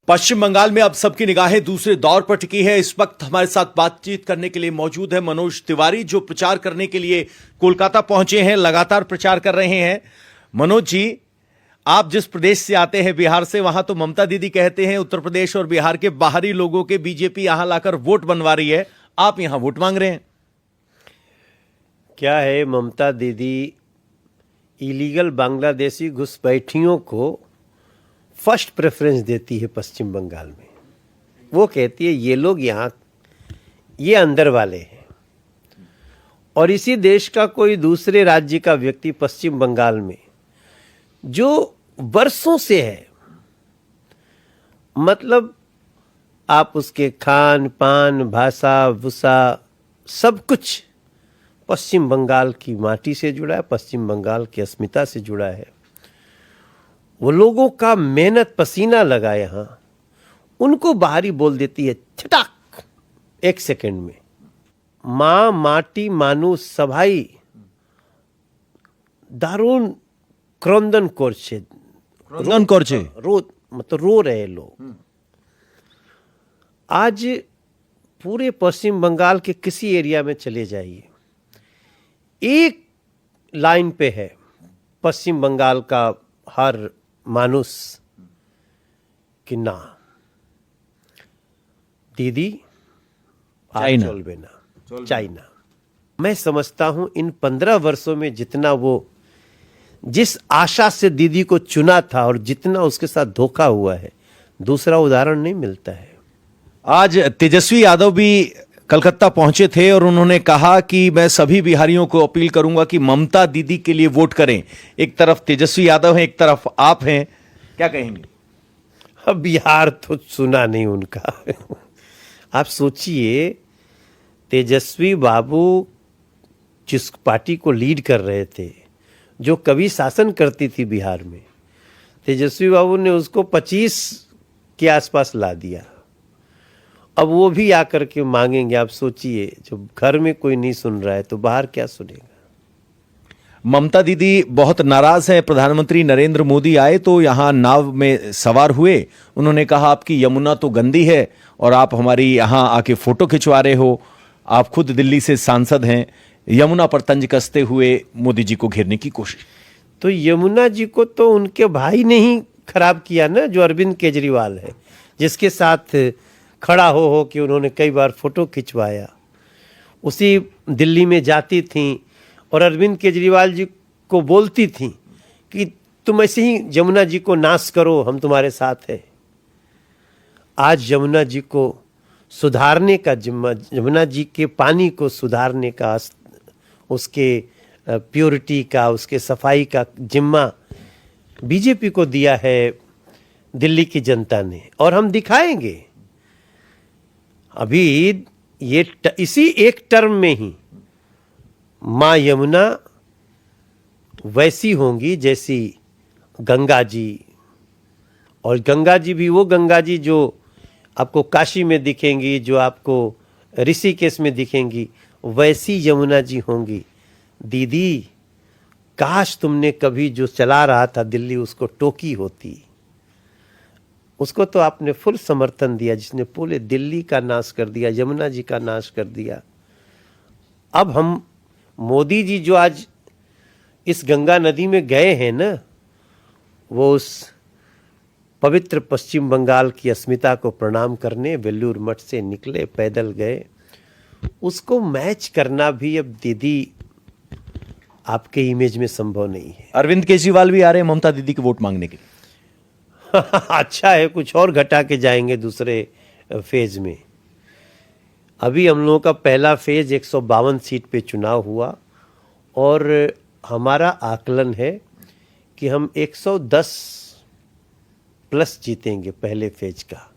पश्चिम बंगाल में अब सबकी निगाहें दूसरे दौर पर टिकी है। इस वक्त हमारे साथ बातचीत करने के लिए मौजूद है मनोज तिवारी, जो प्रचार करने के लिए कोलकाता पहुंचे हैं, लगातार प्रचार कर रहे हैं। मनोज जी, आप जिस प्रदेश से आते हैं, बिहार से, वहां तो ममता दीदी कहते हैं उत्तर प्रदेश और बिहार के बाहरी लोगों के बीजेपी यहां लाकर वोट बनवा रही है, आप यहां वोट मांग रहे हैं। क्या है, ममता दीदी इलीगल बांग्लादेशी घुसपैठियों को फर्स्ट प्रेफरेंस देती है पश्चिम बंगाल में। वो कहती है ये लोग यहाँ, ये अंदर वाले हैं, और इसी देश का कोई दूसरे राज्य का व्यक्ति पश्चिम बंगाल में जो वर्षों से है, मतलब आप उसके खान पान, भाषा, भूषा, सब कुछ पश्चिम बंगाल की माटी से जुड़ा है, पश्चिम बंगाल की अस्मिता से जुड़ा है। वो लोगों का मेहनत पसीना लगा यहाँ, उनको बाहरी बोल देती है छटाक, एक सेकंड में। माँ माटी मानुष सभाई दारुण क्रंदन करछे, मतलब रो रहे लोग। आज पूरे पश्चिम बंगाल के किसी एरिया में चले जाइए, एक लाइन पे है पश्चिम बंगाल का हर मानुष कि ना दीदी चाइना। मैं समझता हूं इन 15 वर्षों में जितना वो जिस आशा से दीदी को चुना था और जितना उसके साथ धोखा हुआ है, दूसरा उदाहरण नहीं मिलता है। आज तेजस्वी यादव भी कलकत्ता पहुंचे थे और उन्होंने कहा कि मैं सभी बिहारियों को अपील करूंगा कि ममता दीदी के लिए वोट करें। एक तरफ तेजस्वी यादव हैं, एक तरफ आप हैं, क्या कहेंगे? अब बिहार तो सुना नहीं उनका। आप सोचिए, तेजस्वी बाबू जिस पार्टी को लीड कर रहे थे, जो कभी शासन करती थी बिहार में, तेजस्वी बाबू ने उसको 25 के आसपास ला दिया। अब वो भी आकर के मांगेंगे। आप सोचिए, जब घर में कोई नहीं सुन रहा है तो बाहर क्या सुनेगा। ममता दीदी बहुत नाराज हैं। प्रधानमंत्री नरेंद्र मोदी आए तो यहां नाव में सवार हुए, उन्होंने कहा आपकी यमुना तो गंदी है और आप हमारी यहां आके फोटो खिंचवा रहे हो। आप खुद दिल्ली से सांसद हैं, यमुना पर तंज कसते हुए मोदी जी को घेरने की कोशिश। तो यमुना जी को तो उनके भाई ने ही खराब किया ना, जो अरविंद केजरीवाल है, जिसके साथ खड़ा हो कि उन्होंने कई बार फोटो खिंचवाया। उसी दिल्ली में जाती थी और अरविंद केजरीवाल जी को बोलती थी कि तुम ऐसे ही यमुना जी को नाश करो, हम तुम्हारे साथ हैं। आज यमुना जी को सुधारने का जिम्मा, यमुना जी के पानी को सुधारने का, उसके प्योरिटी का, उसके सफाई का जिम्मा बीजेपी को दिया है दिल्ली की जनता ने, और हम दिखाएंगे। अभी ये इसी एक टर्म में ही माँ यमुना वैसी होंगी जैसी गंगा जी, और गंगा जी भी वो गंगा जी जो आपको काशी में दिखेंगी, जो आपको ऋषिकेश में दिखेंगी, वैसी यमुना जी होंगी। दीदी, काश तुमने कभी जो चला रहा था दिल्ली उसको टोकी होती। उसको तो आपने फुल समर्थन दिया, जिसने पूरे दिल्ली का नाश कर दिया, यमुना जी का नाश कर दिया। अब हम मोदी जी जो आज इस गंगा नदी में गए हैं ना, वो उस पवित्र पश्चिम बंगाल की अस्मिता को प्रणाम करने वेल्लूर मठ से निकले, पैदल गए। उसको मैच करना भी अब दीदी आपके इमेज में संभव नहीं है। अरविंद केजरीवाल भी आ रहे हैं ममता दीदी के वोट मांगने के लिए। अच्छा है, कुछ और घटा के जाएंगे दूसरे फेज में। अभी हम लोगों का पहला फेज 152 सीट पे चुनाव हुआ, और हमारा आकलन है कि हम 110 प्लस जीतेंगे पहले फेज का।